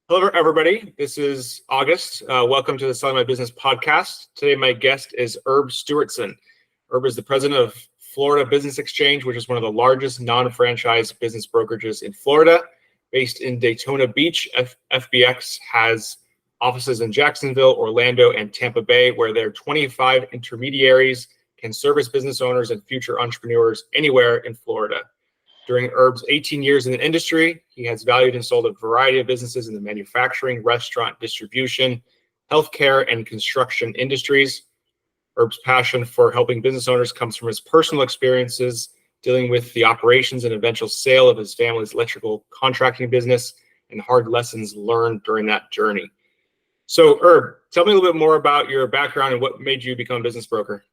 Hello, everybody. This is August. Welcome to the Selling My Business podcast. Today, my guest is Herb Stewartson. Herb is the president of Florida Business Exchange, which is one of the largest non-franchise business brokerages in Florida. Based in Daytona Beach, FBX has offices in Jacksonville, Orlando, and Tampa Bay, where their 25 intermediaries can service business owners and future entrepreneurs anywhere in Florida. During Herb's 18 years in the industry, he has valued and sold a variety of businesses in the manufacturing, restaurant, distribution, healthcare, and construction industries. Herb's passion for helping business owners comes from his personal experiences dealing with the operations and eventual sale of his family's electrical contracting business and hard lessons learned during that journey. So, Herb, tell me a little bit more about your background and what made you become a business broker.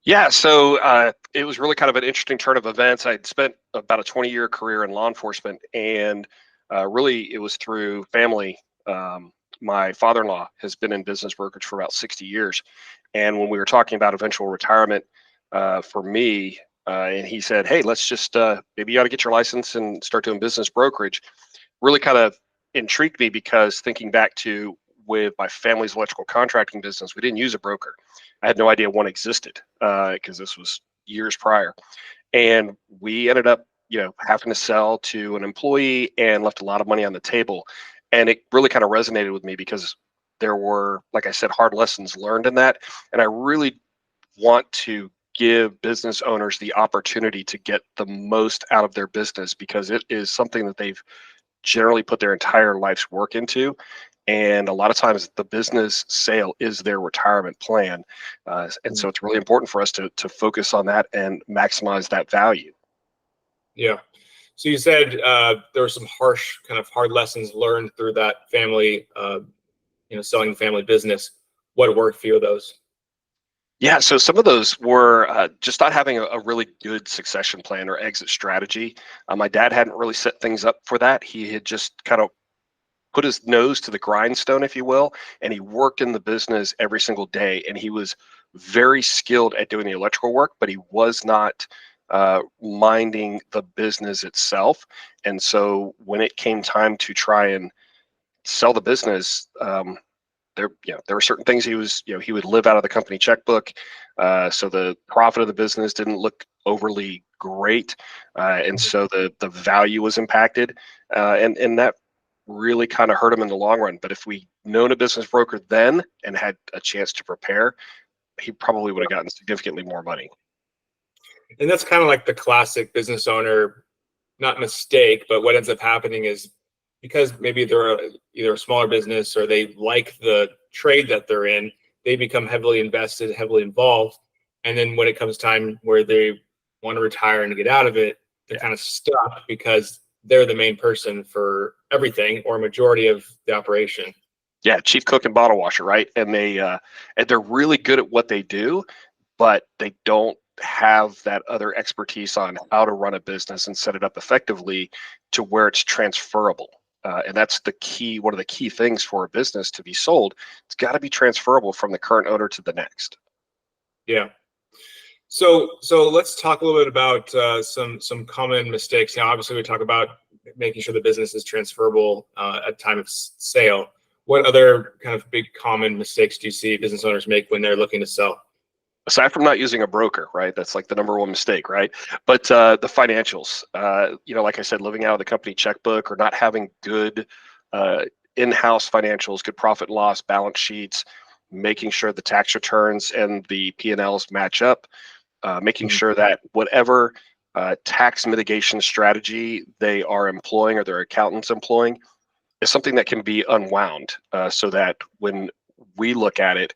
Yeah, so it was really kind of an interesting turn of events. I'd spent about a 20-year career in law enforcement, and really it was through family. My father-in-law has been in business brokerage for about 60 years. And when we were talking about eventual retirement for me, and he said, hey, let's just, maybe you ought to get your license and start doing business brokerage, really kind of intrigued me because thinking back to with my family's electrical contracting business, we didn't use a broker. I had no idea one existed because this was years prior. And we ended up, having to sell to an employee and left a lot of money on the table. And it really kind of resonated with me because there were, like I said, hard lessons learned in that. And I really want to give business owners the opportunity to get the most out of their business because it is something that they've generally put their entire life's work into. And a lot of times the business sale is their retirement plan. And so it's really important for us to focus on that and maximize that value. Yeah. So you said there were some hard lessons learned through that family, selling the family business. What worked for you of those? Yeah, so some of those were just not having a really good succession plan or exit strategy. My dad hadn't really set things up for that. He had just kind of put his nose to the grindstone, if you will, and he worked in the business every single day. And he was very skilled at doing the electrical work, but he was not minding the business itself. And so when it came time to try and sell the business, there were certain things he would live out of the company checkbook. So the profit of the business didn't look overly great. And so the value was impacted. And that really kind of hurt him in the long run. But if we'd known a business broker then and had a chance to prepare, he probably would have gotten significantly more money. And that's kind of like the classic business owner, not mistake, but what ends up happening is because maybe they're either a smaller business or they like the trade that they're in, they become heavily invested, heavily involved. And then when it comes time where they want to retire and get out of it, they're kind of stuck because they're the main person for everything or majority of the operation. Yeah, chief cook and bottle washer, right? And they're really good at what they do, but they don't have that other expertise on how to run a business and set it up effectively to where it's transferable. And that's one of the key things for a business to be sold. It's got to be transferable from the current owner to the next. Yeah. So let's talk a little bit about some common mistakes. Now, obviously, we talk about making sure the business is transferable at time of sale. What other kind of big common mistakes do you see business owners make when they're looking to sell? Aside from not using a broker, right? That's like the number one mistake, right? But the financials, like I said, living out of the company checkbook or not having good in-house financials, good profit and loss balance sheets, making sure the tax returns and the P&Ls match up, making sure that whatever tax mitigation strategy they are employing or their accountant's employing is something that can be unwound so that when we look at it,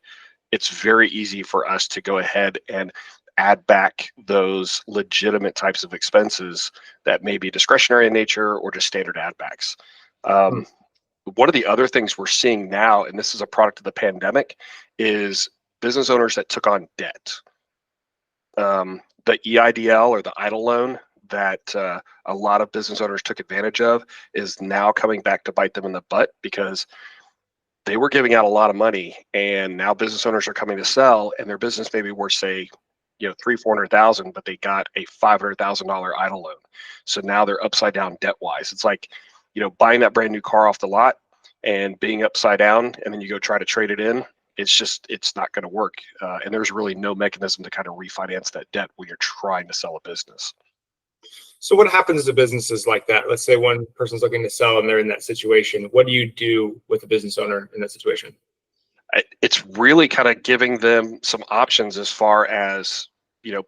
it's very easy for us to go ahead and add back those legitimate types of expenses that may be discretionary in nature or just standard add backs. One of the other things we're seeing now, and this is a product of the pandemic, is business owners that took on debt. The EIDL or the EIDL loan that a lot of business owners took advantage of is now coming back to bite them in the butt because they were giving out a lot of money, and now business owners are coming to sell, and their business may be worth, say, $300,000-$400,000, but they got a $500,000 EIDL loan. So now they're upside down debt wise. It's like buying that brand new car off the lot and being upside down, and then you go try to trade it in. It's not going to work. And there's really no mechanism to kind of refinance that debt when you're trying to sell a business. So what happens to businesses like that? Let's say one person's looking to sell and they're in that situation. What do you do with a business owner in that situation? It's really kind of giving them some options as far as,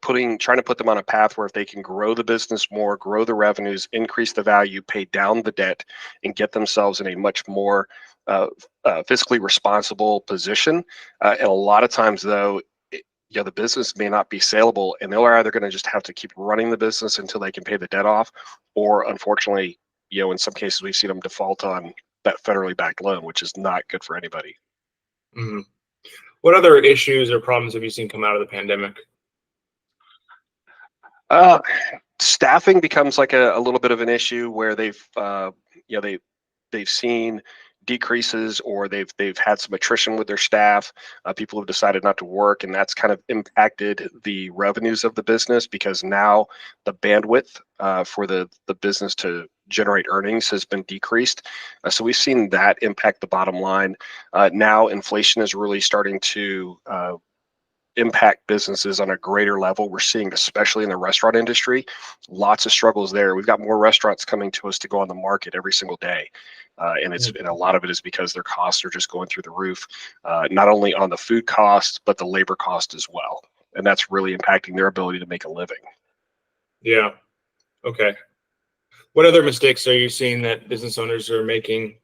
trying to put them on a path where if they can grow the business more, grow the revenues, increase the value, pay down the debt, and get themselves in a much more fiscally responsible position. And a lot of times, though, the business may not be saleable, and they're either going to just have to keep running the business until they can pay the debt off, or unfortunately, in some cases, we've seen them default on that federally backed loan, which is not good for anybody. Mm-hmm. What other issues or problems have you seen come out of the pandemic? Staffing becomes like a little bit of an issue where they've seen decreases, or they've had some attrition with their staff. People have decided not to work, and that's kind of impacted the revenues of the business, because now the bandwidth for the business to generate earnings has been decreased. So we've seen that impact the bottom line. Now inflation is really starting to impact businesses on a greater level. We're seeing, especially in the restaurant industry, lots of struggles there. We've got more restaurants coming to us to go on the market every single day. And a lot of it is because their costs are just going through the roof, not only on the food cost, but the labor cost as well. And that's really impacting their ability to make a living. Yeah. Okay. What other mistakes are you seeing that business owners are making?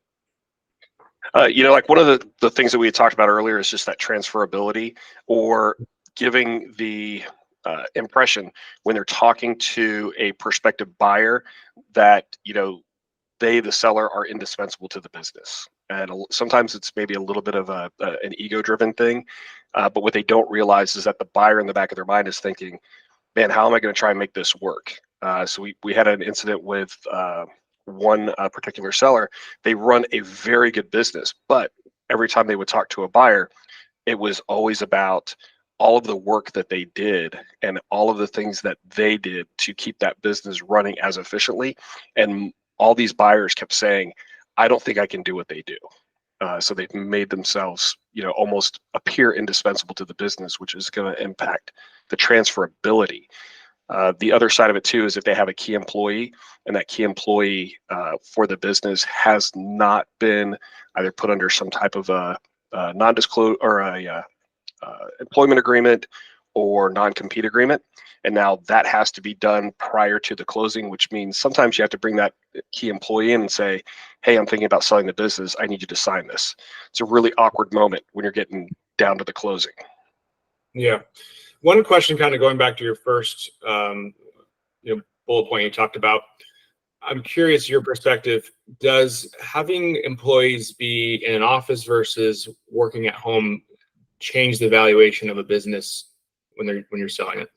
Like one of the things that we had talked about earlier is just that transferability, or giving the impression when they're talking to a prospective buyer that, they, the seller, are indispensable to the business. And sometimes it's maybe a little bit of an ego-driven thing. But what they don't realize is that the buyer in the back of their mind is thinking, man, how am I going to try and make this work? So we had an incident with one particular seller. They run a very good business, but every time they would talk to a buyer, it was always about all of the work that they did and all of the things that they did to keep that business running as efficiently. And all these buyers kept saying, I don't think I can do what they do. So they've made themselves, almost appear indispensable to the business, which is going to impact the transferability. The other side of it too is if they have a key employee, and that key employee for the business has not been either put under some type of a non-disclosure or a employment agreement or non-compete agreement, and now that has to be done prior to the closing, which means sometimes you have to bring that key employee in and say, hey, I'm thinking about selling the business. I need you to sign this. It's a really awkward moment when you're getting down to the closing. Yeah. One question, kind of going back to your first bullet point you talked about, I'm curious your perspective. Does having employees be in an office versus working at home change the valuation of a business when you're selling it?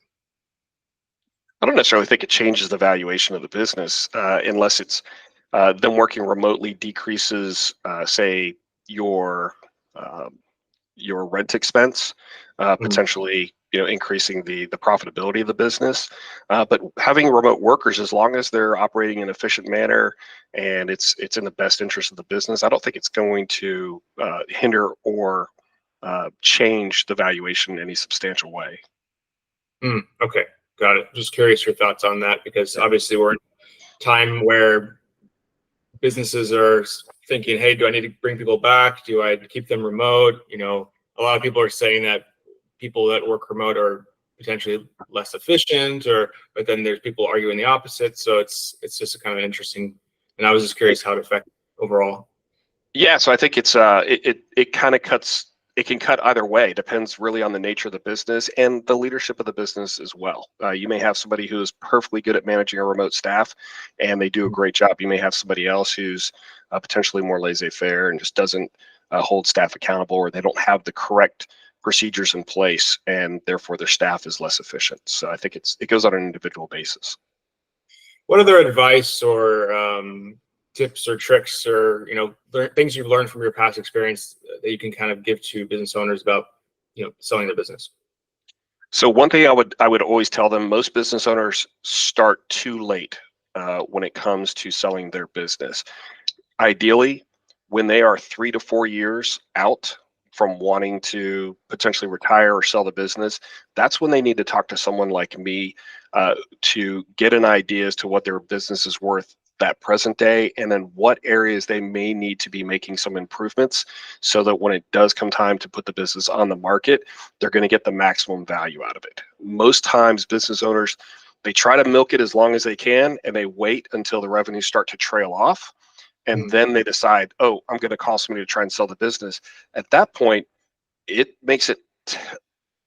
I don't necessarily think it changes the valuation of the business unless it's them working remotely decreases, say, your rent expense, potentially increasing the profitability of the business. But having remote workers, as long as they're operating in an efficient manner and it's in the best interest of the business, I don't think it's going to hinder or change the valuation in any substantial way. Okay, got it. Just curious your thoughts on that, because obviously we're in a time where businesses are thinking, hey, do I need to bring people back? Do I keep them remote? A lot of people are saying that people that work remote are potentially less efficient, but then there's people arguing the opposite. So it's just a kind of interesting, and I was just curious how it affects overall. Yeah, so I think it kind of cuts. It can cut either way. Depends really on the nature of the business and the leadership of the business as well. You may have somebody who is perfectly good at managing a remote staff, and they do a great job. You may have somebody else who's potentially more laissez-faire and just doesn't hold staff accountable, or they don't have the correct procedures in place, and therefore their staff is less efficient. So I think it goes on an individual basis. What other advice or tips or tricks or things you've learned from your past experience that you can kind of give to business owners about selling their business? So one thing I would always tell them: most business owners start too late when it comes to selling their business. ideally, when they are 3 to 4 years out from wanting to potentially retire or sell the business, that's when they need to talk to someone like me to get an idea as to what their business is worth that present day, and then what areas they may need to be making some improvements so that when it does come time to put the business on the market, they're going to get the maximum value out of it. Most times business owners, they try to milk it as long as they can, and they wait until the revenues start to trail off, and then they decide, oh, I'm going to call somebody to try and sell the business. At that point, it makes it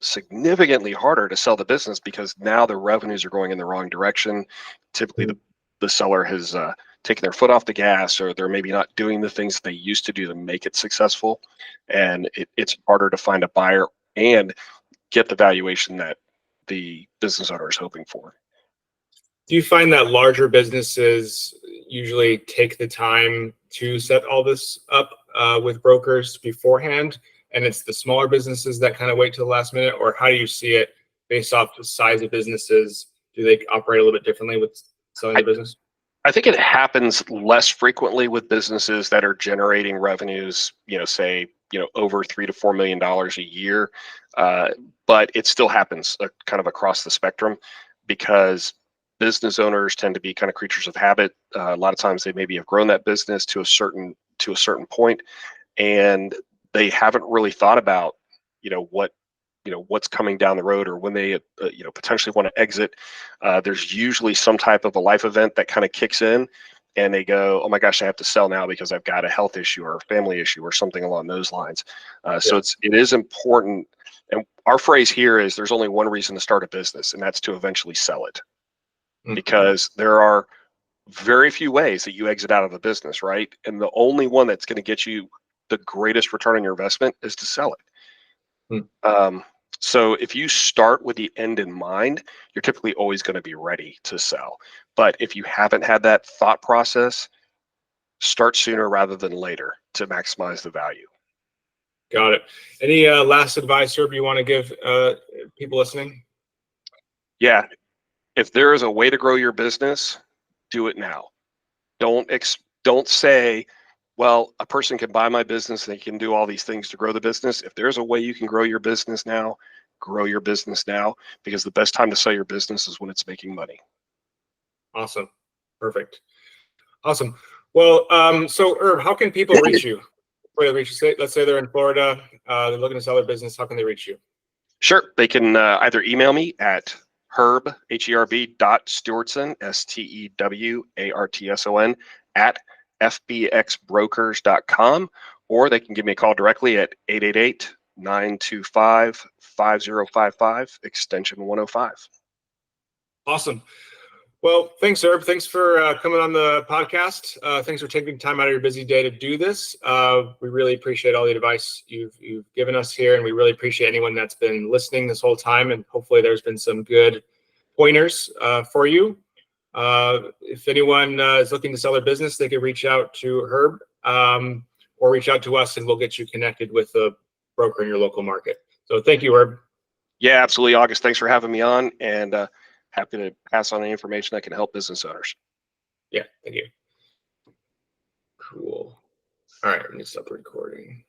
significantly harder to sell the business because now the revenues are going in the wrong direction. Typically, the seller has taken their foot off the gas, or they're maybe not doing the things that they used to do to make it successful, and it's harder to find a buyer and get the valuation that the business owner is hoping for. Do you find that larger businesses usually take the time to set all this up with brokers beforehand, and it's the smaller businesses that kind of wait till the last minute? Or how do you see it based off the size of businesses? Do they operate a little bit differently with selling the business? I think it happens less frequently with businesses that are generating revenues, say, over $3 to $4 million a year. But it still happens kind of across the spectrum, because business owners tend to be kind of creatures of habit. A lot of times they maybe have grown that business to a certain point, and they haven't really thought about, what's coming down the road, or when they, potentially want to exit. There's usually some type of a life event that kind of kicks in, and they go, oh my gosh, I have to sell now because I've got a health issue or a family issue or something along those lines. So it is important. And our phrase here is, there's only one reason to start a business, and that's to eventually sell it. Because there are very few ways that you exit out of a business, right? And the only one that's going to get you the greatest return on your investment is to sell it. So if you start with the end in mind, you're typically always going to be ready to sell. But if you haven't had that thought process, start sooner rather than later to maximize the value. Got it. Any last advice, Herb, you want to give people listening? Yeah. If there is a way to grow your business, do it now. Don't say, well, a person can buy my business and they can do all these things to grow the business. If there's a way you can grow your business now, grow your business now, because the best time to sell your business is when it's making money. Awesome. Perfect. Awesome. Well, so Herb, how can people reach you? Let's say they're in Florida, they're looking to sell their business. How can they reach you? Sure. They can either email me at Herb, Herb.Stewartson, Stewartson, at fbxbrokers.com, or they can give me a call directly at 888-925-5055, extension 105. Awesome. Well, thanks, Herb. Thanks for coming on the podcast. Thanks for taking time out of your busy day to do this. We really appreciate all the advice you've given us here, and we really appreciate anyone that's been listening this whole time, and hopefully there's been some good pointers for you. If anyone is looking to sell their business, they can reach out to Herb or reach out to us, and we'll get you connected with a broker in your local market. So thank you, Herb. Yeah, absolutely, August. Thanks for having me on, and happy to pass on any information that can help business owners. Yeah, thank you. Cool. All right, let me stop the recording.